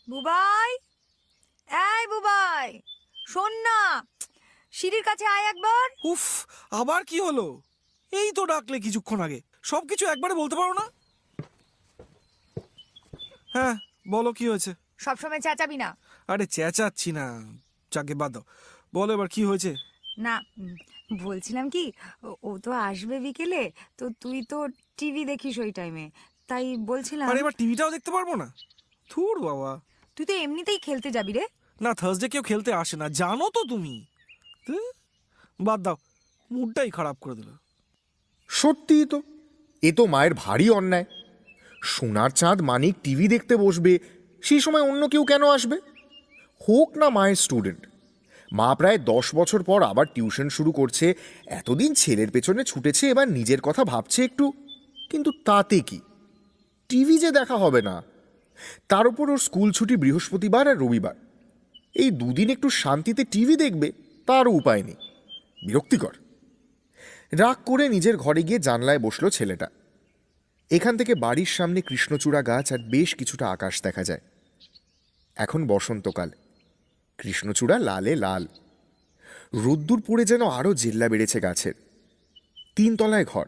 বুবাই, এই বুবাই, শোন না, সিঁড়ির কাছে আয় একবার। উফ, আবার কি হলো? এই তো ডাকলে কিছুক্ষণ আগে, সবকিছু একবারে বলতে পারো না? হ্যাঁ বলো, কি হয়েছে? সবসময় চেঁচাবি না। আরে চেঁচাচ্ছি না, যাকে বাদ দাও। বলো এবার কি হয়েছে? না, বলছিলাম কি, ও তো আসবে বিকেলে, তো তুই তো টিভি দেখিস ওই টাইমে, তাই বলছিলাম। আরে এবার টিভিটাও দেখতে পারবো না? থুর বাবা। তুই তো এমনিতেই খেলতে যাবি রে। না, থার্সডে কেউ খেলতে আসে না, জানো তো তুমি। বাদ দাও, মুডটাই খারাপ করে দিল। সত্যিই তো, এ তো মায়ের ভারী অন্যায়। সোনার চাঁদ মানিক টিভি দেখতে বসবে, সেই সময় অন্য কেউ কেন আসবে? হোক না মায়ের স্টুডেন্ট, মা প্রায় 10 বছর পর আবার টিউশন শুরু করছে। এতদিন ছেলের পেছনে ছুটেছে, এবার নিজের কথা ভাবছে একটু। কিন্তু তাতে কি, টিভি যে দেখা হবে না। তার উপর ওর স্কুল ছুটি বৃহস্পতিবার আর রবিবার। এই দুদিন একটু শান্তিতে টিভি দেখবে, তারও উপায় নেই। বিরক্তিকর। রাগ করে নিজের ঘরে গিয়ে জানলায় বসলো ছেলেটা। এখান থেকে বাড়ির সামনে কৃষ্ণচূড়া গাছ আর বেশ কিছুটা আকাশ দেখা যায়। এখন বসন্তকাল, কৃষ্ণচূড়া লালে লাল। রোদ্দুর পড়ে যেন আরও জেল্লা বেড়েছে গাছের। 3 তলায় ঘর,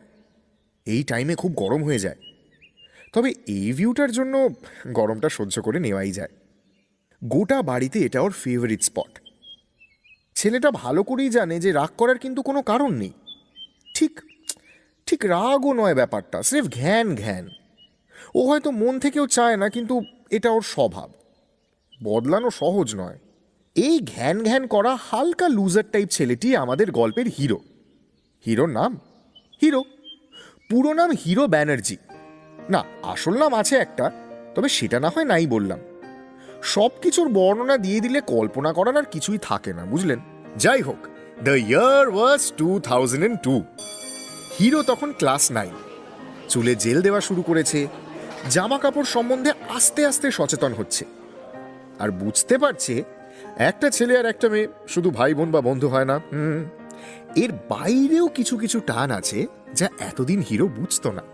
এই টাইমে খুব গরম হয়ে যায়। তবে এই ভিউটার জন্য গরমটা সহ্য করে নেওয়াই যায়। গোটা বাড়িতে এটা ওর ফেভারিট স্পট। ছেলেটা ভালো করেই জানে যে রাগ করার কিন্তু কোনো কারণ নেই। ঠিক ঠিক রাগও নয় ব্যাপারটা, স্রেফ ঘ্যান ঘ্যান। ও হয়তো মন থেকেও চায় না, কিন্তু এটা ওর স্বভাব। বদলানো সহজ নয়। এই ঘ্যান ঘ্যান করা হালকা লুজার টাইপ ছেলেটি আমাদের গল্পের হিরো। হিরোর নাম হিরো, পুরো নাম হিরো ব্যানার্জি। না, আসল নাম আছে একটা, তবে সেটা না হয় নাই বললাম। সব কিছুর বর্ণনা দিয়ে দিলে কল্পনা করার আর কিছুই থাকে না, বুঝলেন? যাই হোক, দ্য ইয়ার ওয়াজ 2002। হিরো তখন ক্লাস 9। চুলে জেল দেওয়া শুরু করেছে, জামা কাপড় সম্বন্ধে আস্তে আস্তে সচেতন হচ্ছে। আর বুঝতে পারছে একটা ছেলে আর একটা মেয়ে শুধু ভাই বোন বা বন্ধু হয় না। এর বাইরেও কিছু কিছু টান আছে যা এতদিন হিরো বুঝতো না।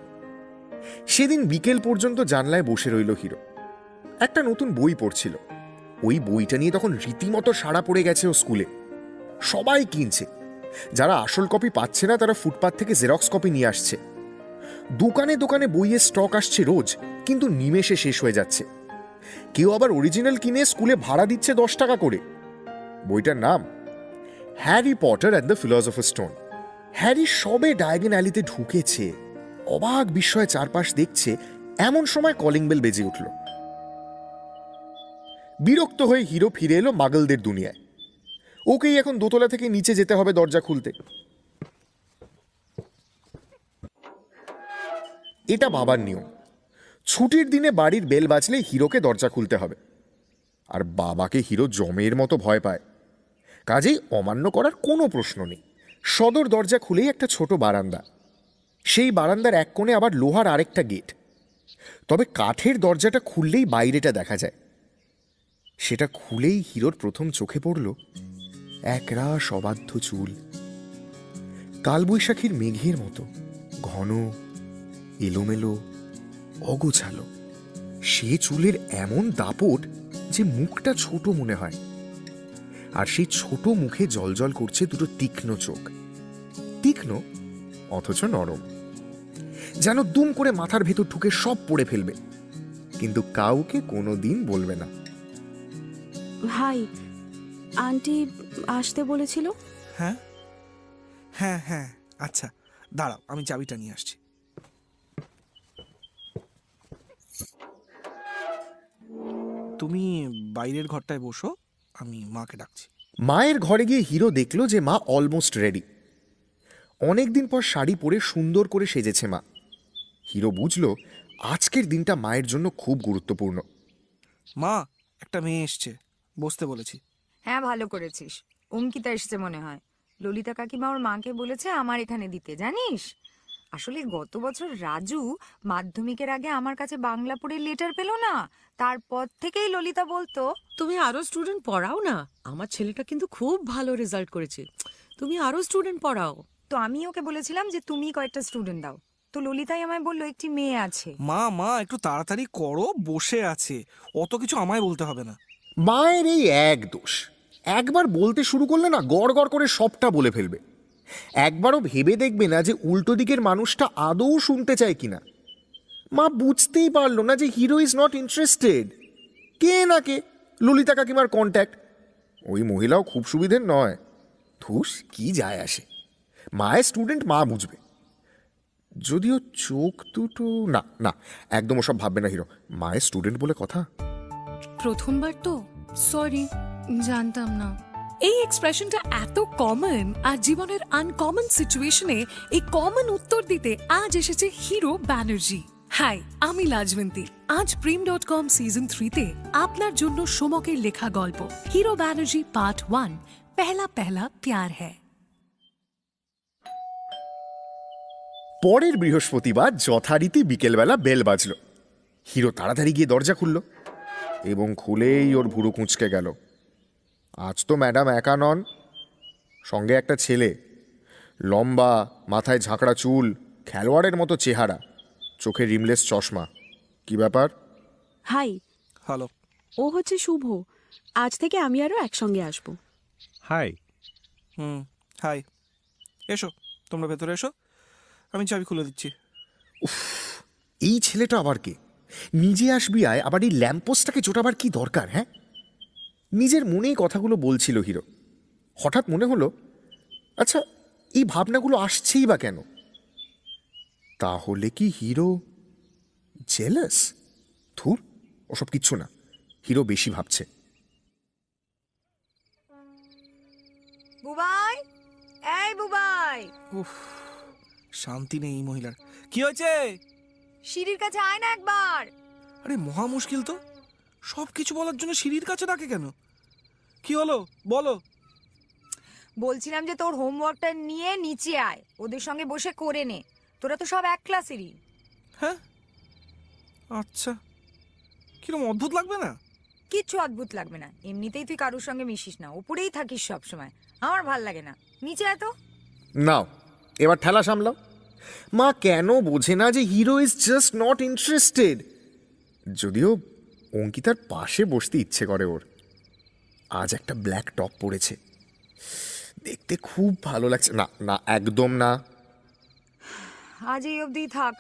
সেদিন বিকেল পর্যন্ত জানলায় বসে রইল হিরো। একটা নতুন বই পড়ছিল। ওই বইটা নিয়ে তখন রীতিমতো সাড়া পড়ে গেছে ও স্কুলে। সবাই কিনছে। যারা আসল কপি পাচ্ছে না তারা ফুটপাত থেকে জেরক্স কপি নিয়ে আসছে। দোকানে দোকানে বইয়ের স্টক আসছে রোজ, কিন্তু নিমেষে শেষ হয়ে যাচ্ছে। কেউ আবার অরিজিনাল কিনে স্কুলে ভাড়া দিচ্ছে 10 টাকা করে। বইটার নাম Harry Potter and the philosopher stone. Harry সবে ডায়াগন অ্যালিতে ঢুকেছে, অবাক বিস্ময়ে চারপাশ দেখছে, এমন সময় কলিং বেল বেজে উঠল। বিরক্ত হয়ে হিরো ফিরে এলো মাগলদের দুনিয়ায়। ওকেই এখন দোতলা থেকে নিচে যেতে হবে দরজা খুলতে। এটা বাবার নিয়ম। ছুটির দিনে বাড়ির বেল বাজলে হিরোকে দরজা খুলতে হবে। আর বাবাকে হিরো জমের মতো ভয় পায়, কাজেই অমান্য করার কোনো প্রশ্ন নেই। সদর দরজা খুলেই একটা ছোট বারান্দা। সেই বারান্দার এক কোণে আবার লোহার আরেকটা গেট। তবে কাঠের দরজাটা খুললেই বাইরেটা দেখা যায়। সেটা খুলেই হিরোর প্রথম চোখে পড়ল একরাশ অবাধ্য চুল, কালবৈশাখীর মেঘের মতো ঘন, এলোমেলো, অগোছালো। সে চুলের এমন দাপট যে মুখটা ছোট মনে হয়, আর সেই ছোট মুখে জলজল করছে দুটো তীক্ষ্ণ চোখ। তীক্ষ্ণ অথচ নরম, যেন দুম করে মাথার ভেতর ঢুকে সব পড়ে ফেলবে, কিন্তু কাউকে কোনোদিন বলবে না। ভাই, আন্টি আসতে বলেছিল। হ্যাঁ হ্যাঁ হ্যাঁ, আচ্ছা দাঁড়াও, আমি চাবিটা নিয়ে আসছি। তুমি বাইরের ঘরটায় বসো, আমি মাকে ডাকছি। মায়ের ঘরে গিয়ে হিরো দেখল যে মা অলমোস্ট রেডি। অনেকদিন পর শাড়ি পরে সুন্দর করে সেজেছে মা। হিরো বুঝল আজকের দিনটা মায়ের জন্য খুব গুরুত্বপূর্ণ। মা, একটা মেয়ে এসছে, বসতে বলেছি। হ্যাঁ, ভালো করেছিস। অঙ্কিতা এসেছে মনে হয়। ললিতা কাকিমা ওর মাকে বলেছে আমার এখানে দিতে, জানিস? আসলে গত বছর রাজু মাধ্যমিকের আগে আমার কাছে বাংলা পড়ে লেটার পেল না, তারপর থেকেই ললিতা বলতো তুমি আরো স্টুডেন্ট পড়াও না, আমার ছেলেটা কিন্তু খুব ভালো রেজাল্ট করেছে, তুমি আরো স্টুডেন্ট পড়াও। তো আমি ওকে বলেছিলাম যে তুমি কয়েকটা স্টুডেন্ট দাও, তো ললিতাই আমায় বললো একটি মেয়ে আছে। মা মা একটু তাড়াতাড়ি করো, বসে আছে, অত কিছু আমায় বলতে হবে না। মায়ের এই এক দোষ, একবার বলতে শুরু করলে না গড় গড় করে সবটা বলে ফেলবে। একবারও ভেবে দেখবে না যে উল্টো দিকের মানুষটা আদৌ শুনতে চায় কিনা। মা বুঝতেই পারলো না যে হিরো ইজ নট ইন্টারেস্টেড। কে না কে, ললিতা কাকিমার কন্ট্যাক্ট, ওই মহিলাও খুব সুবিধের নয়। ধুস, কি যায় আসে, মায়ের স্টুডেন্ট মা বুঝবে। যদিও চোখ দুটো না না, একদম ওসব ভাববে না হিরো, মায়ের স্টুডেন্ট বলে কথা। প্রথমবার তো, সরি, জানতাম না। এই এক্সপ্রেশনটা এত কমন, আর জীবনের আনকমন সিচুয়েশনে এই কমন উত্তর দিতে আজ এসেছে হিরো ব্যানার্জি। হাই, আমি লাজবন্তী। আজ প্রেম.com সিজন 3-তে আপনার জন্য সোমকের লেখা গল্প হিরো ব্যানার্জি পার্ট 1, পেহলা পেহলা প্যার হ্যায়। পরের বৃহস্পতিবার যথারীতি বিকেলবেলা বেল বাজল। হিরো তাড়াতাড়ি গিয়ে দরজা খুলল এবং খুলেই ওর ভুরু কুঁচকে গেল। আজ তো ম্যাডাম একা নন, সঙ্গে একটা ছেলে, লম্বা, মাথায় ঝাঁকড়া চুল, খেলোয়াড়ের মতো চেহারা, চোখে রিমলেস চশমা। কি ব্যাপার? High, hello. ও হচ্ছে শুভ। আজ থেকে আমি আরও একসঙ্গে আসবো। হাই। হাই, এসো, তোমরা ভেতরে এসো, আমি চাবি খুলে দিচ্ছি। এই ছেলেটা আবার কে? নিজে আসবি আয়, আবার এই ল্যাম্পোস্টটাকে চোটাবার কি দরকার? হ্যাঁ, নিজের মনেই কথাগুলো বলছিল হিরো। হঠাৎ মনে হলো, আচ্ছা এই ভাবনাগুলো আসছেই বা কেন? তাহলে কি হিরো জেলাস? ধুর, ওসব কিচ্ছু না, হিরো বেশি ভাবছে। বুবাই, এই বুবাই, উফ, শান্তি নেই এই মহিলার। কি হয়েছে? সিঁড়ির কাছে আয় না একবার। আরে মহা মুশকিল তো, সব কিছু বলার জন্য সিঁড়ির কাছে ডাকে কেন? কি হলো বলো। বলছিলাম যে তোর হোমওয়ার্কটা নিয়ে নিচে আয়, ওদের সঙ্গে বসে করে নে। তোরা তো সব এক ক্লাসেরই। হ্যাঁ, আচ্ছা, কিরম অদ্ভুত লাগবে না? কিচ্ছু অদ্ভুত লাগবে না, এমনিতেই তুই কারোর সঙ্গে মিশিস না, ওপরেই থাকিস সব সময়। আমার ভাল লাগে না, নিচে আয় তো। নাও, এবার ঠেলা সামলাও। মা কেন বোঝে না যে hero is just not interested? যদিও অঙ্কিতার পাশে বসতে ইচ্ছে করে ওর। আজ একটা ব্ল্যাক টপ পরেছে, দেখতে খুব ভালো লাগছে। না না, একদম না। আজ এই অবধিই থাক।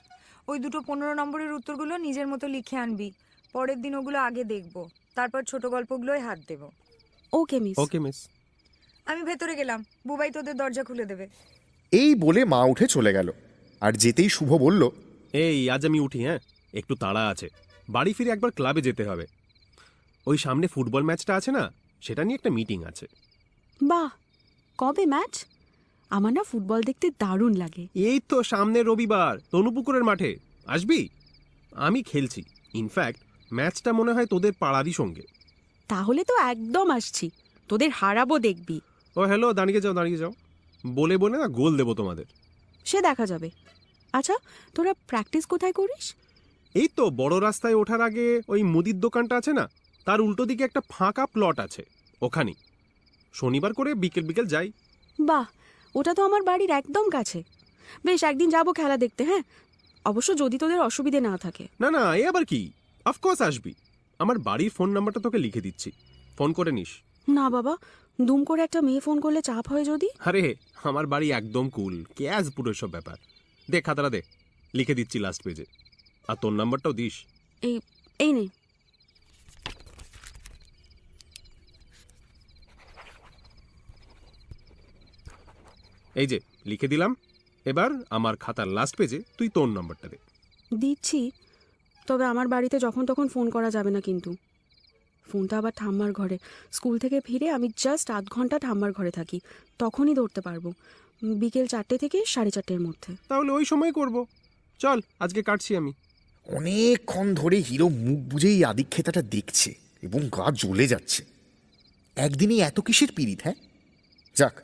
ওই দুটো 15 নম্বরের উত্তরগুলো নিজের মতো লিখে আনবি। পরের দিন ওগুলো আগে দেখবো, তারপর ছোট গল্পগুলোই হাত দেবো। ওকে মিস। ওকে মিস। আমি ভেতরে গেলাম, বুবাই তোদের দরজা খুলে দেবে। এই বলে মা উঠে চলে গেল। আর যেতেই শুভ বলল, এই আজ আমি উঠি, হ্যাঁ, একটু তাড়া আছে, বাড়ি ফিরে একবার ক্লাবে যেতে হবে। ওই সামনে ফুটবল ম্যাচটা আছে না, সেটা নিয়ে একটা মিটিং আছে। বাহ, কবে ম্যাচ? আমার না ফুটবল দেখতে দারুণ লাগে। এই তো সামনে রবিবার তনুপুকুরের মাঠে, আসবি? আমি খেলছি, ইনফ্যাক্ট ম্যাচটা মনে হয় তোদের পাড়ারই সঙ্গে। তাহলে তো একদম আসছি, তোদের হারাবো দেখবি। ও হ্যালো, দাঁড়িয়ে যাও দাঁড়িয়ে যাও, বলে বলে না গোল দেবো তোমাদের। সে দেখা যাবে। আচ্ছা, তোরা প্র্যাকটিস কোথায় করিস? এই তো বড় রাস্তায় ওঠার আগে ওই মুদির দোকানটা আছে না, তার উল্টো দিকে একটা ফাঁকা প্লট আছে, ওখানেই শনিবার করে বিকেল বিকেল যাই। বাহ, ওটা তো আমার বাড়ির একদম কাছে। বেশ, একদিন যাবো খেলা দেখতে। হ্যাঁ, অবশ্য যদি তোদের অসুবিধে না থাকে। না না, এ আবার কি, অফকোর্স আসবি। আমার বাড়ির ফোন নাম্বারটা তোকে লিখে দিচ্ছি, ফোন করে নিস। না বাবা, দুম করে একটা মেয়ে ফোন করলে চাপ হয় যদি। আরে আমার বাড়ি একদম কুল, ক্যাজ পুরো সব ব্যাপার। দেখ খাতাটা দে, লিখে দিচ্ছি লাস্ট পেজে, আর তোর নাম্বারটাও দিস। এই এই নে। এই যে লিখে দিলাম, এবার আমার খাতার লাস্ট পেজে তুই তোর নাম্বারটা দে। দিচ্ছি, তবে আমার বাড়িতে যখন তখন ফোন করা যাবে না কিন্তু। ফোনটা আবার ঠাম্মার ঘরে। স্কুল থেকে ফিরে আমি জাস্ট আধ ঘন্টা ঠাম্মার ঘরে থাকি, তখনই ধরতে পারবো, বিকেল 4টে থেকে 4:30-এর মধ্যে। তাহলে ওই সময় করব। চল, আজকে কাটছি আমি। অনেকক্ষণ ধরে হিরো মুখ বুঝেই আদিক্ষেতাটা দেখছে এবং গা জ্বলে যাচ্ছে। একদিনই এত কিসের পীড়িত? হ্যাঁ, যাক,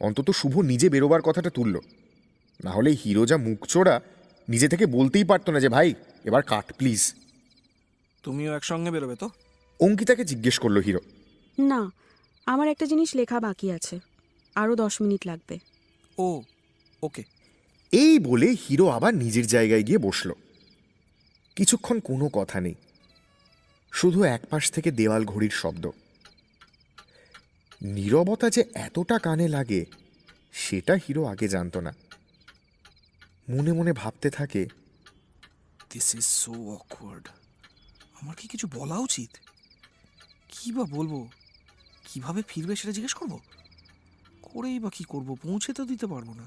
অন্তত শুভ নিজে বেরোবার কথাটা তুলল। না হলে হিরো যা মুখ চোরা, নিজে থেকে বলতেই পারতো না যে ভাই এবার কাট প্লিজ। তুমিও একসঙ্গে বেরোবে তো? অঙ্কিতাকে জিজ্ঞেস করলো হিরো। না, আমার একটা জিনিস লেখা বাকি আছে, আরও 10 মিনিট লাগবে। ও ওকে। এই বলে হিরো আবার নিজের জায়গায় গিয়ে বসল। কিছুক্ষণ কোনো কথা নেই, শুধু একপাশ থেকে দেওয়াল ঘড়ির শব্দ। নীরবতা যে এতটা কানে লাগে সেটা হিরো আগে জানতো না। মনে মনে ভাবতে থাকে, দিস ইজ সো অকওয়ার্ড। আমার কি কিছু বলা উচিত? কি বা বলবো? কিভাবে ফিরবে সেটা জিজ্ঞেস করবো? করেই বা কি করবো? পৌঁছে তো দিতে পারবো না।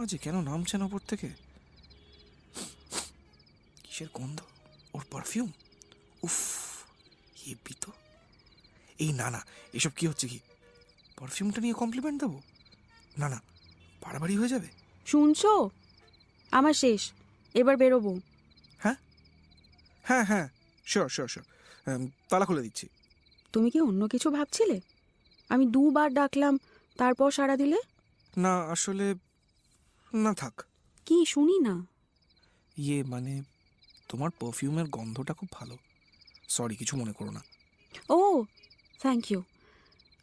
আজ কেন নামছে না ওপর থেকে? কিসের গন্ধ? ওর পারফিউম? উফ, হেব্বি তো। এই না না, এসব কি হচ্ছে? কি পারফিউমটা নিয়ে কমপ্লিমেন্ট দেবো? না না, বাড়াবাড়ি হয়ে যাবে। শুনছো? আমার শেষ, এবার বেরোবো। হ্যাঁ হ্যাঁ হ্যাঁ, শিওর শিওর শিওর, তালা খুলে দিচ্ছি। তুমি কি অন্য কিছু ভাবছিলে? আমি 2 বার ডাকলাম, তারপর সাড়া দিলে। না আসলে, না থাক। কি শুনি না? মানে তোমার পারফিউমের গন্ধটা খুব ভালো। সরি, কিছু মনে করো না। ও, থ্যাংক ইউ।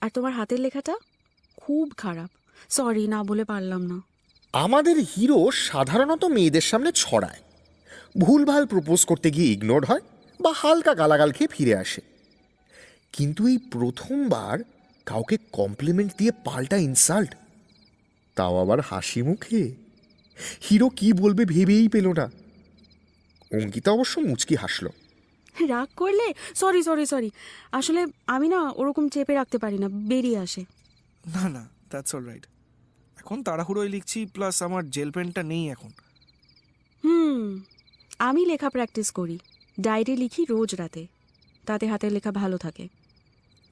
আর তোমার হাতের লেখাটা খুব খারাপ। সরি, না বলে পারলাম না। আমাদের হিরো সাধারণত মেয়েদের সামনে ছড়ায়, ভুলভাল প্রপোজ করতে গিয়ে ইগনোর হয় বা হালকা গালাগাল খেয়ে ফিরে আসে। কিন্তু এই প্রথমবার কাউকে কমপ্লিমেন্ট দিয়ে পাল্টা ইনসাল্ট, তাও আবার হাসি মুখে। হিরো কি বলবে ভেবেই পেল না। অঙ্কিতা অবশ্য মুচকি হাসল। রাগ করলে? সরি সরি সরি, আসলে আমি না ওরকম চেপে রাখতে পারি না, বেরিয়ে আসে। না না, দ্যাটস অল রাইট। এখন তাড়াহুড়োয় লিখছি, প্লাস আমার জেল পেনটা নেই এখন। আমি লেখা প্র্যাকটিস করি, ডায়েরি লিখি রোজ রাতে, তাতে হাতের লেখা ভালো থাকে।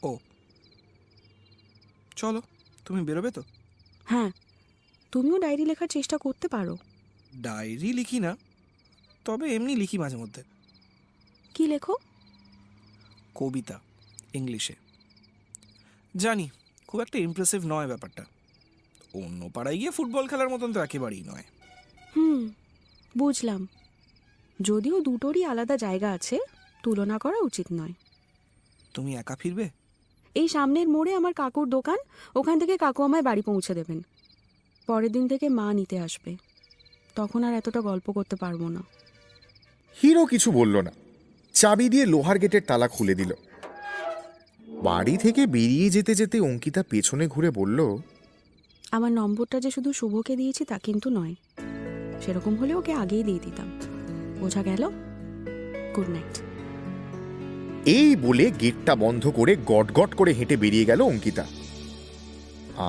ও চলো, তুমি বেরোবে তো? হ্যাঁ, তুমিও ডায়েরি লেখার চেষ্টা করতে পারো। ডায়েরি লিখি না, তবে এমনি লিখি মাঝে মধ্যে। কি লেখো? কবিতা, ইংলিশে। জানি খুব একটা ইমপ্রেসিভ নয় ব্যাপারটা। অন্য পাড়ায় গিয়ে ফুটবল খেলার মতন তো একেবারেই নয়। বুঝলাম। যদিও দুটোরই আলাদা জায়গা আছে, তুলনা করা উচিত নয়। তুমি একা ফিরবে? এই সামনের মোড়ে আমার কাকুর দোকান, ওখান থেকে কাকু আমায় বাড়ি পৌঁছে দেবেন। পরের দিন থেকে মা নিতে আসবে, তখন আর এতটা গল্প করতে পারবো না। হিরো কিছু বলল না, চাবি দিয়ে লোহার গেটের তালা খুলে দিল। বাড়ি থেকে বেরিয়ে যেতে যেতে অঙ্কিতা পেছনে ঘুরে বলল, আমার নম্বরটা যে শুধু শুভকে দিয়েছি তা কিন্তু নয়, সেরকম হলে ওকে আগেই দিয়ে দিতাম। বোঝা গেল? Good night. এই বলে গেটটা বন্ধ করে গটগট করে হেঁটে বেরিয়ে গেল অঙ্কিতা।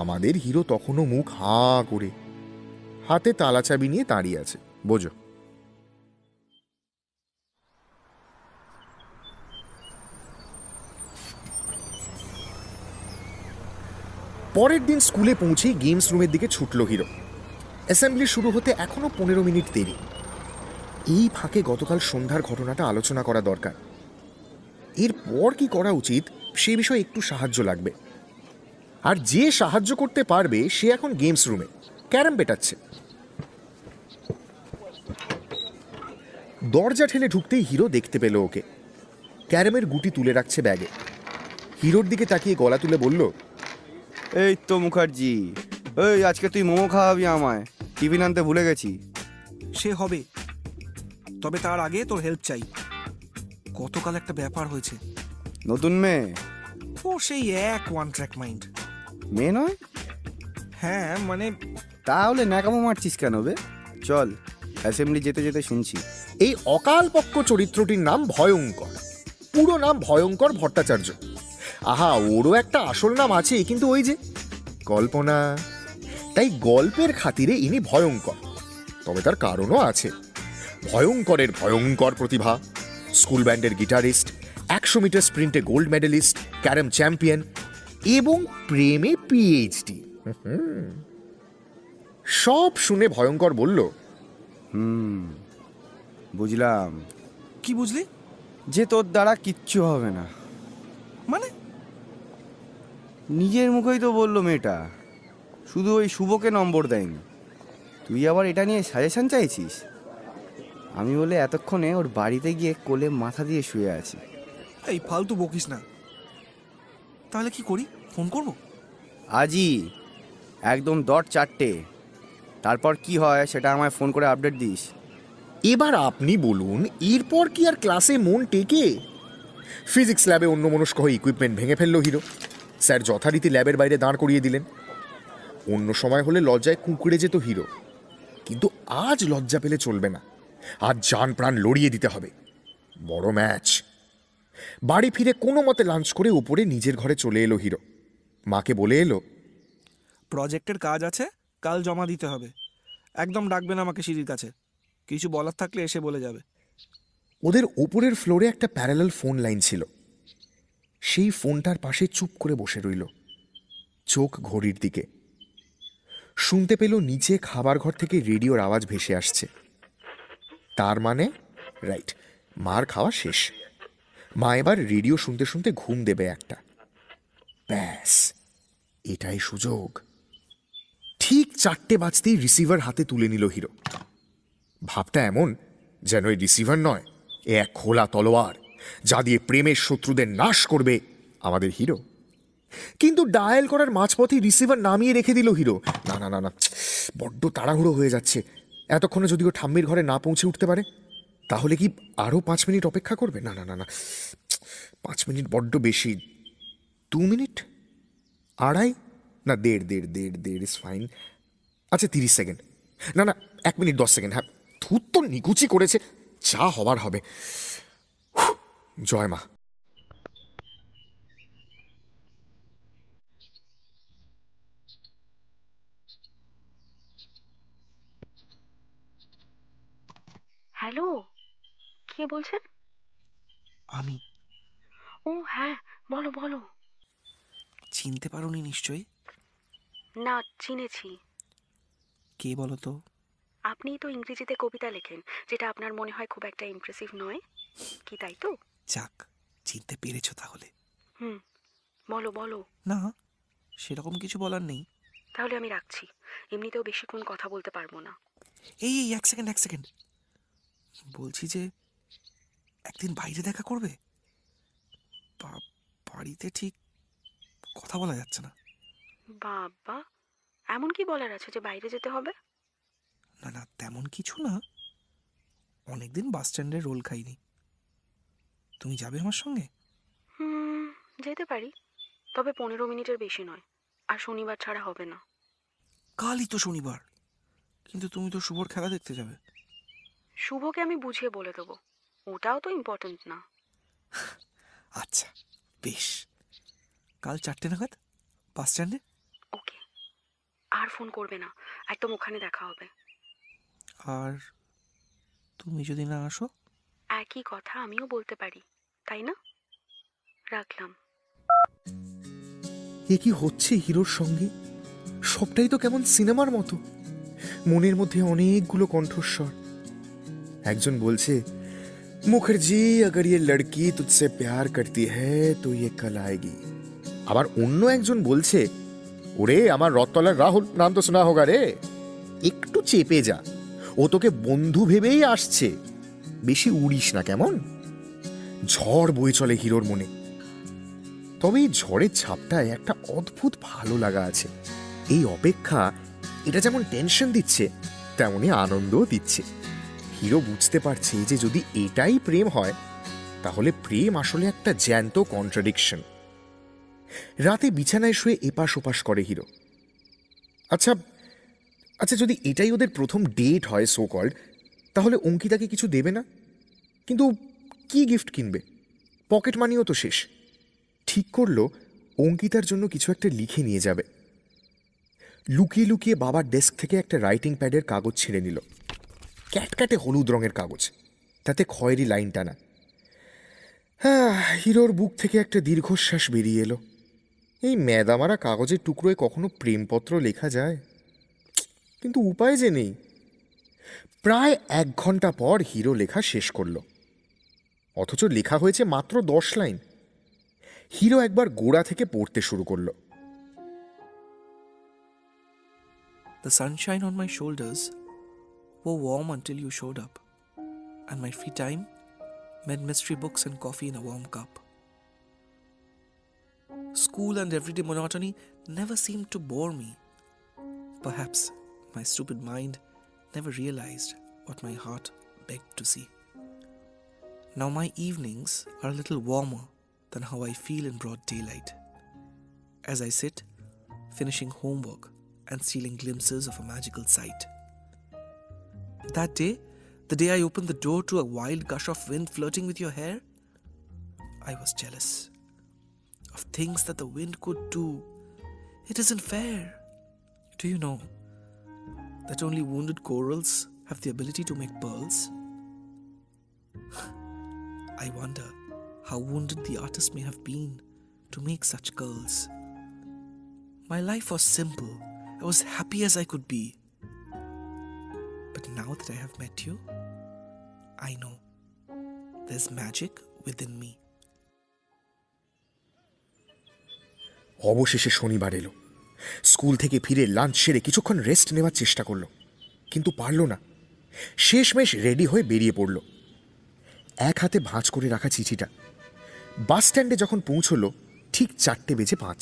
আমাদের হিরো তখনও মুখ হাঁ করে, হাতে তালা চাবি নিয়ে দাঁড়িয়ে আছে। বোঝো। পরের দিন স্কুলে পৌঁছেই গেমস রুমের দিকে ছুটল হিরো। অ্যাসেম্বলি শুরু হতে এখনো 15 মিনিট দেরি। এই ফাঁকে গতকাল সন্ধ্যার ঘটনাটা আলোচনা করা দরকার। এরপর কি করা উচিত সে বিষয়ে একটু সাহায্য লাগবে। আর যে সাহায্য করতে পারবে সে এখন গেমস রুমে ক্যারাম পেটাচ্ছে। দরজা ঠেলে ঢুকতেই হিরো দেখতে পেল ওকে। ক্যারামের গুটি তুলে রাখছে ব্যাগে। হিরোর দিকে তাকিয়ে গলা তুলে বলল, এই তো মুখার্জি, এই আজকে তুই মোমো খাওয়াবি আমায়, টিফিন আনতে ভুলে গেছি। সে হবে, তবে তার আগে তোর হেল্প চাই। গতকাল একটা ব্যাপার হয়েছে। নতুন মেয়ে? ও সেই এক ওয়ান ট্র্যাক মাইন্ড। মেয়ে নয়? হ্যাঁ মানে, তাহলে ন্যাকামো মারছিস কেন বে? চল, অ্যাসেম্বলি যেতে যেতে শুনছি। এই অকালপক্ষ চরিত্রটির নাম ভয়ঙ্কর। পুরো নাম ভয়ঙ্কর ভট্টাচার্য। আহা, ওরও একটা আসল নাম আছে, কিন্তু ওই যে কল্পনা। তাই গল্পের খাতিরে ইনি ভয়ঙ্কর। তবে তার কারণও আছে। ভয়ঙ্করের ভয়ঙ্কর প্রতিভা, স্কুল ব্যান্ডের গিটারিস্ট, 100 মিটার স্প্রিন্টে গোল্ড মেডেলিস্ট, ক্যারাম চ্যাম্পিয়ন এবং প্রেমে পিএইচডি। সব শুনে ভয়ঙ্কর বলল, বুঝলাম। কি বুঝলি? যে তোর দ্বারা কিচ্ছু হবে না। মানে নিজের মুখেই তো বললো মেয়েটা, শুধু ওই শুভকে নম্বর দেয়নি। তুই আবার এটা নিয়ে সাজেশন চাইছিস? আমি বলে এতক্ষণে ওর বাড়িতে গিয়ে কোলে মাথা দিয়ে শুয়ে আছি। এই ফালতু বকিস না। তাহলে কি করি? ফোন করব? আজই একদম 4:00। তারপর কি হয় সেটা আমায় ফোন করে আপডেট দিস। এবার আপনি বলুন, এরপর কি আর ক্লাসে মন টেকে? ফিজিক্স ল্যাবে অন্যমনস্ক হয়ে ইকুইপমেন্ট ভেঙে ফেললো হিরো। স্যার যথারীতি ল্যাবের বাইরে দাঁড় করিয়ে দিলেন। অন্য সময় হলে লজ্জায় কুঁকড়ে যেত হিরো, কিন্তু আজ লজ্জা পেলে চলবে না। আজ জান প্রাণ লড়িয়ে দিতে হবে। বড় ম্যাচ। বাড়ি ফিরে কোনো মতে লাঞ্চ করে উপরে নিজের ঘরে চলে এলো হিরো। মাকে বলে এলো, প্রজেক্টের কাজ আছে, কাল জমা দিতে হবে। একদম ডাকবেন আমাকে সিঁড়ির কাছে, কিছু বলার থাকলে এসে বলে যাবে। ওদের ওপরের ফ্লোরে একটা প্যারালাল ফোন লাইন ছিল। সেই ফোনটার পাশে চুপ করে বসে রইল, চোখ ঘড়ির দিকে। শুনতে পেল নিচে খাবার ঘর থেকে রেডিওর আওয়াজ ভেসে আসছে। তার মানে রাইট, মার খাওয়া শেষ। মা এবার রেডিও শুনতে শুনতে ঘুম দেবে একটা। ব্যাস, এটাই সুযোগ। ঠিক 4টে বাজতেই রিসিভার হাতে তুলে নিল হিরো। ভাবটা এমন যেন এই রিসিভার নয়, এ এক খোলা তলোয়ার, যা দিয়ে প্রেমের শত্রুদের নাশ করবে আমাদের হিরো। কিন্তু ডায়াল করার মাঝপথে রিসিভার নামিয়ে রেখে দিল হিরো। না না না না, বড্ড তাড়াহুড়ো হয়ে যাচ্ছে। এতক্ষণে যদি ও ঠাম্মির ঘরে না পৌঁছে উঠতে পারে, তাহলে কি আরও 5 মিনিট অপেক্ষা করবে? না না না না, 5 মিনিট বড্ড বেশি। 2 মিনিট, আড়াই, না দেড় ইজ ফাইন। আচ্ছা 30 সেকেন্ড, না না 1 মিনিট 10 সেকেন্ড। হ্যাঁ, থুত তো নিকুচি করেছে, যা হবার হবে। জয় মা। হ্যালো, কে বলছেন? আমি। ও হ্যাঁ, বলো বলো। চিনতে পারোনি নিশ্চয়ই? না, চিনেছি। কে বলো তো? আপনিই তো ইংরেজিতে কবিতা লেখেন, যেটা আপনার মনে হয় খুব একটা ইমপ্রেসিভ নয়, কি তাই তো? যাক, চিনতে পেরেছো তাহলে। হুম, বলো বলো। না, সেরকম কিছু বলার নেই। তাহলে আমি রাখছি, এমনিতেও বেশিক্ষণ কথা বলতে পারবো না। এই এই, 1 সেকেন্ড 1 সেকেন্ড, বলছি যে একদিন বাইরে দেখা করবে। বাড়িতে ঠিক কথা বলা যাচ্ছে না। বাবা, এমন কি বলার আছে যে বাইরে যেতে হবে? না না, তেমন কিছু না। অনেকদিন বাস স্ট্যান্ডে রোল খাইনি। তুমি যাবে আমার সঙ্গে? যেতে পারি, তবে 15 মিনিটের বেশি নয়। আর শনিবার ছাড়া হবে না। কালই তো শনিবার। কিন্তু তুমি তো শুভর খেলা দেখতে যাবে। শুভকে আমি বুঝিয়ে বলে দেবো, ওটাও তো ইম্পর্টেন্ট না। আচ্ছা বেশ, কাল 4টে নাগাদ বাস স্ট্যান্ডে। ওকে, আর ফোন করবে না, একদম ওখানে দেখা হবে। আর তুমি যদি না আসো? একই কথা আমিও বলতে পারি, তাই না? রাখলাম। এ কি হচ্ছে হিরোর সঙ্গে? সবটাই তো কেমন সিনেমার মতো। মনের মধ্যে অনেকগুলো কণ্ঠস্বর। একজন বলছে, মুখার্জি अगर ये लड़की तुझसे प्यार करती है तो ये कल आएगी। আবার অন্য একজন বলছে, ওরে আমার রথতলার রাহুল, নাম তো শোনা হোগা রে, একটু চেপে যা, ও তোকে বন্ধু ভেবেই আসছে, বেশি উড়িস না কেমন। ঝড় বয়ে চলে হিরোর মনে। তবে এই ঝড়ের ছাপটায় একটা অদ্ভুত ভালো লাগা আছে। এই অপেক্ষা, এটা যেমন টেনশন দিচ্ছে, তেমনি আনন্দও দিচ্ছে। হিরো বুঝতে পারছে যে যদি এটাই প্রেম হয়, তাহলে প্রেম আসলে একটা জ্যান্ত কন্ট্রাডিকশন। রাতে বিছানায় শুয়ে এপাশ ওপাশ করে হিরো। আচ্ছা আচ্ছা, যদি এটাই ওদের প্রথম ডেট হয় সো কল্ড, তাহলে অঙ্কিতাকে কিছু দেবে না? কিন্তু কি গিফট কিনবে? পকেট মানিও তো শেষ। ঠিক করলো অঙ্কিতার জন্য কিছু একটা লিখে নিয়ে যাবে। লুকিয়ে লুকিয়ে বাবার ডেস্ক থেকে একটা রাইটিং প্যাডের কাগজ ছিঁড়ে নিল। ক্যাটক্যাটে হলুদ রঙের কাগজ, তাতে খয়েরি লাইন টানা। হ্যাঁ, হিরোর বুক থেকে একটা দীর্ঘশ্বাস বেরিয়ে এলো। এই ম্যাদামারা কাগজের টুকরোয় কখনো প্রেমপত্র লেখা যায়? কিন্তু উপায় যে নেই। প্রায় 1 ঘন্টা পর হিরো লেখা শেষ করল, অথচ লেখা হয়েছে মাত্র 10 লাইন। হিরো একবার গোড়া থেকে পড়তে শুরু করলো। The sunshine on my shoulders were warm until you showed up, and my free time meant mystery books and coffee in a warm cup. School and everyday monotony never seemed to bore me. Perhaps my stupid mind never realized what my heart begged to see. Now my evenings are a little warmer than how I feel in broad daylight, as I sit, finishing homework and stealing glimpses of a magical sight. That day, the day I opened the door to a wild gush of wind flirting with your hair, I was jealous of things that the wind could do. It isn't fair. Do you know that only wounded corals have the ability to make pearls? I wonder how wounded the artist may have been to make such curls. My life was simple. I was happy as I could be. But now that I have met you, I know there's magic within me. অবশেষে শনিবার এলো। School থেকে ফিরে lunch সেরে কিছুক্ষণ rest নেওয়ার চেষ্টা করলো, কিন্তু পারল না। শেষমেশ রেডি হয়ে বেরিয়ে পড়ল। এক হাতে ভাঁজ করে রাখা চিঠিটা। বাস স্ট্যান্ডে যখন পৌঁছলো ঠিক 4:05।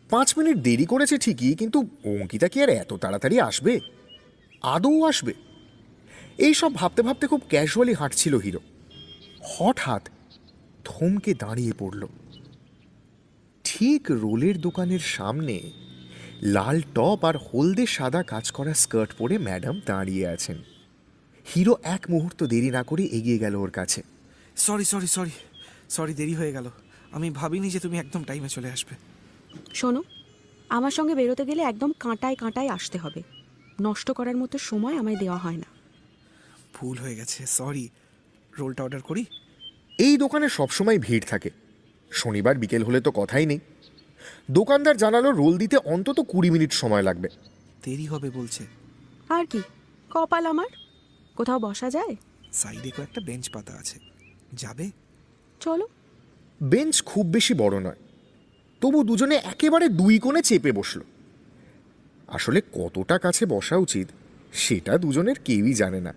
5 মিনিট দেরি করেছে ঠিকই, কিন্তু অঙ্কিতা কি আর এত তাড়াতাড়ি আসবে? আদৌ আসবে? এইসব ভাবতে ভাবতে খুব ক্যাজুয়ালি হাঁটছিল হিরো। হঠাৎ থমকে দাঁড়িয়ে পড়ল। ঠিক রোলের দোকানের সামনে লাল টপ আর হলদে সাদা কাজ করা স্কার্ট পরে ম্যাডাম দাঁড়িয়ে আছেন। হিরো এক মুহূর্ত দেরি না করে এগিয়ে গেল ওর কাছে। সরি দেরি হয়ে গেল। আমি ভাবিনি যে তুমি একদম টাইমে চলে আসবে। শোনো, আমার সঙ্গে বেরোতে গেলে একদম কাঁটায় কাঁটায় আসতে হবে। নষ্ট করার মতো সময় আমায় দেওয়া হয় না। ভুল হয়ে গেছে, সরি। রোলটা অর্ডার করি? এই দোকানে সবসময় ভিড় থাকে। শনিবার বিকেল হলে তো কথাই নেই। দোকানদার জানালো রোল দিতে অন্তত 20 মিনিট সময় লাগবে। দেরি হবে বলছে। আর কি, কপাল আমার। কোথাও বসা যায়? সাইডে কয়েকটা বেঞ্চ পাতা আছে, যাবে? চলো। বেঞ্চ খুব বেশি বড় নয়, তবু দুজনে একেবারে 2 কোণে চেপে বসলো। আসলে কতটা কাছে বসা উচিত সেটা দুজনের কেউই জানে না।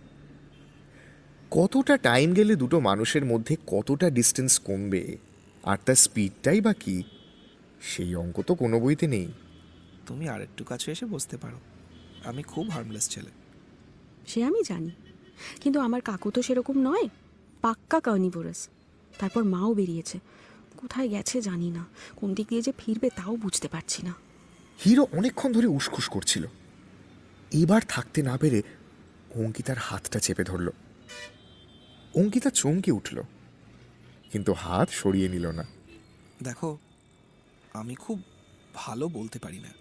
কতটা টাইম গেলে দুটো মানুষের মধ্যে কতটা ডিস্টেন্স কমবে আর তার স্পিডটাই বা কি, সেই অঙ্ক তো কোনো বইতে নেই। তুমি আর একটু কাছে এসে বসতে পারো, আমি খুব হার্মলেস ছেলে। সে আমি জানি, কিন্তু আমার কাকু তো সেরকম নয়, পাক্কা কার্নিভোরাস। তারপর মাও বেরিয়েছে, কোথায় গেছে জানি না, কোন দিক দিয়ে যে ফিরবে তাও বুঝতে পারছি না। হিরো অনেকক্ষণ ধরে উসখুস করছিল। এবার থাকতে না পেরে অঙ্কিতার হাতটা চেপে ধরল। অঙ্কিতা চমকে উঠল, কিন্তু হাত সরিয়ে নিল না। দেখো, আমি খুব ভালো বলতে পারি না,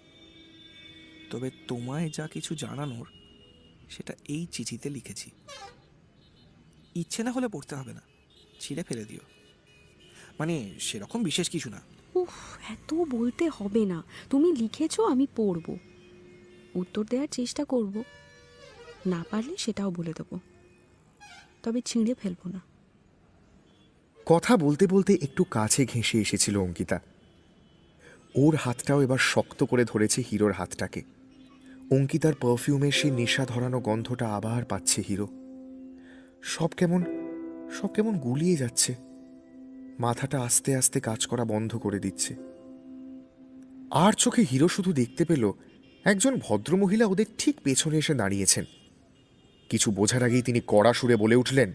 তবে তোমায় যা কিছু জানানোর সেটা এই চিঠিতে লিখেছি। ইচ্ছে না হলে পড়তে হবে না, ছিঁড়ে ফেলে দিও। মানে সেরকম বিশেষ কিছু না। উফ, এত বলতে হবে না। তুমি লিখেছো, আমি পড়ব, উত্তর দেওয়ার চেষ্টা করব, না পারলে সেটাও বলে দেবো, তবে ছিঁড়ে ফেলবো না। কথা বলতে বলতে একটু কাছে ঘেঁষে এসেছিল অঙ্কিতা। ওর হাতটাও এবার শক্ত করে ধরেছে হিরোর হাতটাকে। অঙ্কিতার পারফিউমের সেই নেশা ধরানো গন্ধটা আবার পাচ্ছে হিরো। সব কেমন গুলিয়ে যাচ্ছে। মাথাটা আস্তে আস্তে কাজ করা বন্ধ করে দিচ্ছে। আর চোখে হিরো শুধু দেখতে পেল একজন ভদ্রমহিলা ওদের ঠিক পেছনে এসে দাঁড়িয়েছেন। কিছু বোঝার আগেই তিনি কড়া সুরে বলে উঠলেন,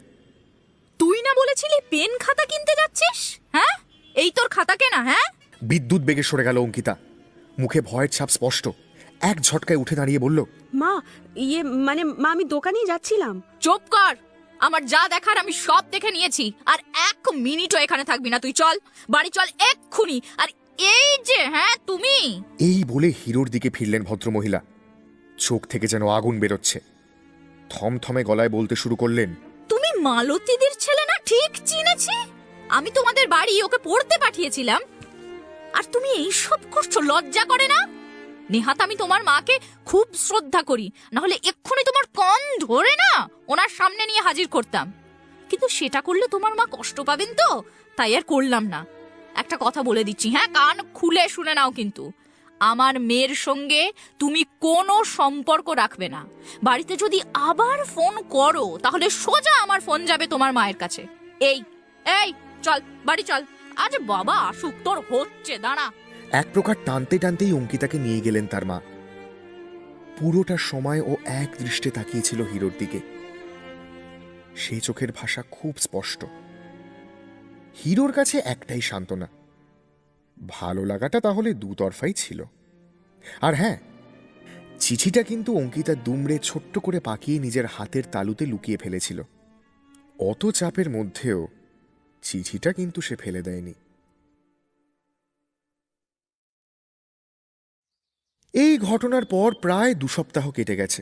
তুই না বলেছিলি পেন খাতা কিনতে যাচ্ছিস? হ্যাঁ, এই তোর খাতা কেনা? হ্যাঁ। বিদ্যুৎ বেগে সরে গেল অঙ্কিতা। মুখে ভয়ের ছাপ স্পষ্ট। এক ঝটকায় উঠে দাঁড়িয়ে বলল, মা, মা, আমি দোকানেই যাচ্ছিলাম। চুপ কর, আমার যা দেখার আমি সব দেখে নিয়েছি, আর 1 মিনিটও এখানে থাকবি না। তুই চল, বাড়ি চল এক্ষুনি। আর এই যে, হ্যাঁ তুমি। এই বলে হিরোর দিকে ফিরলেন ভদ্রমহিলা। চোখ থেকে যেন আগুন বেরোচ্ছে। থমথমে গলায় বলতে শুরু করলেন, তুমি মালতীদের ছেলে না? ঠিক চিনেছি। আমি তোমাদের বাড়ি ওকে পড়তে পাঠিয়েছিলাম, আর তুমি এই সব করছো? লজ্জা করে না? নেহাত আমি তোমার মাকে খুব শ্রদ্ধা করি, না হলে এক্ষুনি তোমার কান ধরে না ওনার সামনে নিয়ে হাজির করতাম। কিন্তু সেটা করলে তোমার মা কষ্ট পাবেন তো, তাই আর করলাম না। একটা কথা বলে দিচ্ছি, হ্যাঁ, কান খুলে শুনে নাও, কিন্তু আমার মেয়ের সঙ্গে তুমি কোনো সম্পর্ক রাখবে না। বাড়িতে যদি আবার ফোন করো তাহলে সোজা আমার ফোন যাবে তোমার মায়ের কাছে। এই এই চল, বাড়ি চল। আজ বাবা আসুক, তোর হচ্ছে, দাঁড়া। এক প্রকার টানতে টানতেই অঙ্কিতাকে নিয়ে গেলেন তার মা। পুরোটা সময় ও এক দৃষ্টে তাকিয়েছিল হিরোর দিকে। সেই চোখের ভাষা খুব স্পষ্ট। হিরোর কাছে একটাই সান্ত্বনা, ভালো লাগাটা তাহলে দুতরফাই ছিল। আর হ্যাঁ, চিঠিটা কিন্তু অঙ্কিতা দুমড়ে ছোট্ট করে পাকিয়ে নিজের হাতের তালুতে লুকিয়ে ফেলেছিল। অত চাপের মধ্যেও চিঠিটা কিন্তু সে ফেলে দেয়নি। এই ঘটনার পর প্রায় 2 সপ্তাহ কেটে গেছে।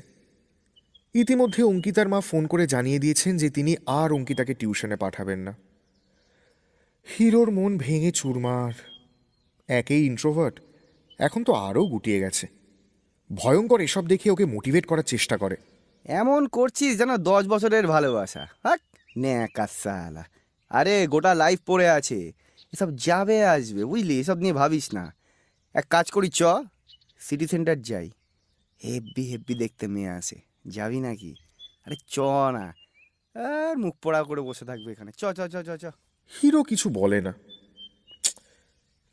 ইতিমধ্যে অঙ্কিতার মা ফোন করে জানিয়ে দিয়েছেন যে তিনি আর অঙ্কিতাকে টিউশনে পাঠাবেন না। হিরোর মন ভেঙে চুরমার। একেই ইন্ট্রোভার্ট, এখন তো আরও গুটিয়ে গেছে। ভয়ঙ্কর এসব দেখে ওকে মোটিভেট করার চেষ্টা করে। এমন করছিস যেন 10 বছরের ভালোবাসা। হাট ন্যাকা সালা। আরে গোটা লাইফ পড়ে আছে, এসব যাবে আসবে, বুঝলি? এসব নিয়ে ভাবিস না। এক কাজ করি, চ সিটি সেন্টার যাই, হেব্বি হেব্বি দেখতে মেয়ে আসে। যাবি নাকি? আরে চ না, আর মুখ পোড়া করে বসে থাকবে এখানে। চ চ চ চ চ। হিরো কিছু বলে না।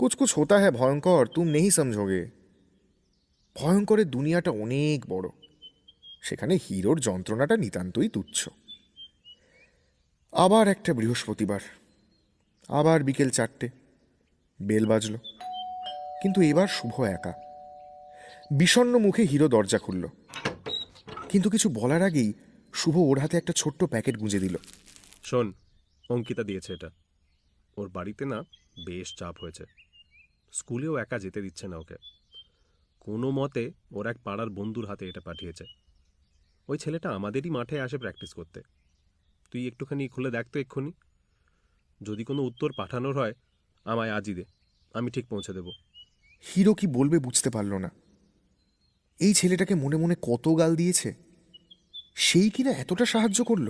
कुछ कुछ होता है ভয়ঙ্কর, তুম নেই সমঝোগে। ভয়ঙ্করের দুনিয়াটা অনেক বড়, সেখানে হিরোর যন্ত্রণাটা নিতান্তই তুচ্ছ। আবার একটা বৃহস্পতিবার, আবার বিকেল 4টে, বেল বাজল। কিন্তু এবার শুভ একা। বিষণ্ণ মুখে হিরো দরজা খুলল, কিন্তু কিছু বলার আগেই শুভ ওর হাতে একটা ছোট্ট প্যাকেট গুঁজে দিল। শোন, অঙ্কিতা দিয়েছে এটা। ওর বাড়িতে না বেশ চাপ হয়েছে, স্কুলেও একা যেতে দিচ্ছে না ওকে। কোনো মতে ওর এক পাড়ার বন্ধুর হাতে এটা পাঠিয়েছে। ওই ছেলেটা আমাদেরই মাঠে আসে প্র্যাকটিস করতে। তুই একটুখানি খুলে দেখ তো এক্ষুনি। যদি কোনো উত্তর পাঠানোর হয় আমায় আজই দে, আমি ঠিক পৌঁছে দেব। হিরো কি বলবে বুঝতে পারল না। এই ছেলেটাকে মনে মনে কত গাল দিয়েছে, সেই কিনা এতটা সাহায্য করল।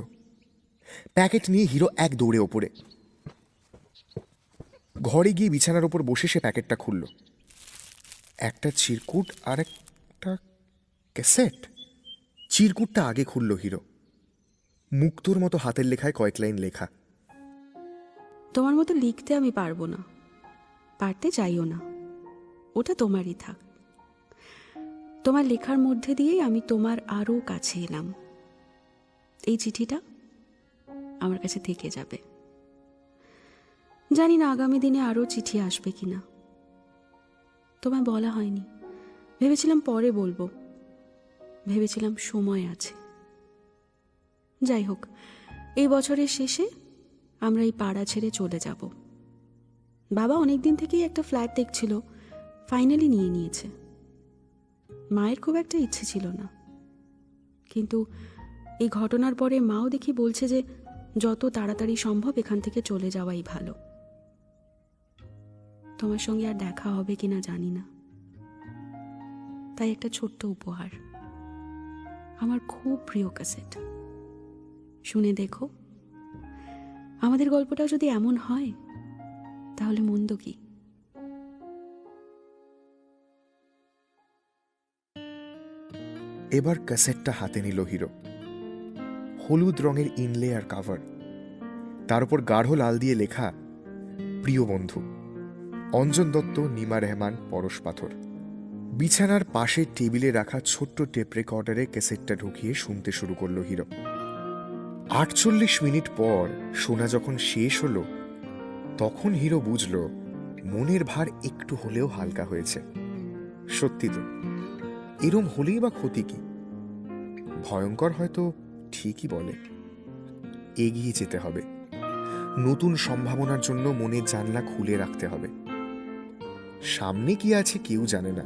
প্যাকেট নিয়ে হিরো এক দৌড়ে ওপরে। ঘরে গিয়ে বিছানার ওপর বসে সে প্যাকেটটা খুলল। একটা চিরকুট আর একটা ক্যাসেট। চিরকুটটা আগে খুলল হিরো। মুক্তোর মতো হাতের লেখায় কয়েক লাইন লেখা। তোমার মতো লিখতে আমি পারবো না, পারতে চাইও না, ওটা তোমারই থাক। তোমার লেখার মধ্যে দিয়েই আমি তোমার আরও কাছে এলাম। এই চিঠিটা আমার কাছে থেকে যাবে। জানি না আগামী দিনে আরও চিঠি আসবে কিনা, তোমায় বলা হয়নি। ভেবেছিলাম পরে বলবো, ভেবেছিলাম সময় আছে। যাই হোক, এই বছরের শেষে আমরা এই পাড়া ছেড়ে চলে যাব। বাবা অনেকদিন থেকেই একটা ফ্ল্যাট দেখছিল, ফাইনালি নিয়ে নিয়েছে। মায়ের খুব একটা ইচ্ছে ছিল না, কিন্তু এই ঘটনার পরে মাও দেখি বলছে যে যত তাড়াতাড়ি সম্ভব এখান থেকে চলে যাওয়াই ভালো। তোমার সঙ্গে আর দেখা হবে কিনা জানি না, তাই একটা ছোট্ট উপহার, আমার খুব প্রিয় ক্যাসেট। শুনে দেখো, আমাদের গল্পটা যদি এমন হয় তাহলে মন্দ কি? এবার ক্যাসেটটা হাতে নিল হিরো। হলুদ রঙের ইনলে আর কাভার, তার উপর গাঢ় লাল দিয়ে লেখা প্রিয় বন্ধু অঞ্জন দত্ত, নিমা রহমান, পরশ পাথর। বিছানার পাশে টেবিলে রাখা ছোট্ট টেপ রেকর্ডারে ক্যাসেটটা ঢুকিয়ে শুনতে শুরু করলো হিরো। 48 মিনিট পর শোনা যখন শেষ হলো, তখন হিরো বুঝল মনের ভার একটু হলেও হালকা হয়েছে। সত্যি তো, এরম হলেই বা ক্ষতি কি? ভয়ঙ্কর হয়তো ঠিকই বলে, এগিয়ে যেতে হবে। নতুন সম্ভাবনার জন্য মনের জানলা খুলে রাখতে হবে। সামনে কি আছে কেউ জানে না।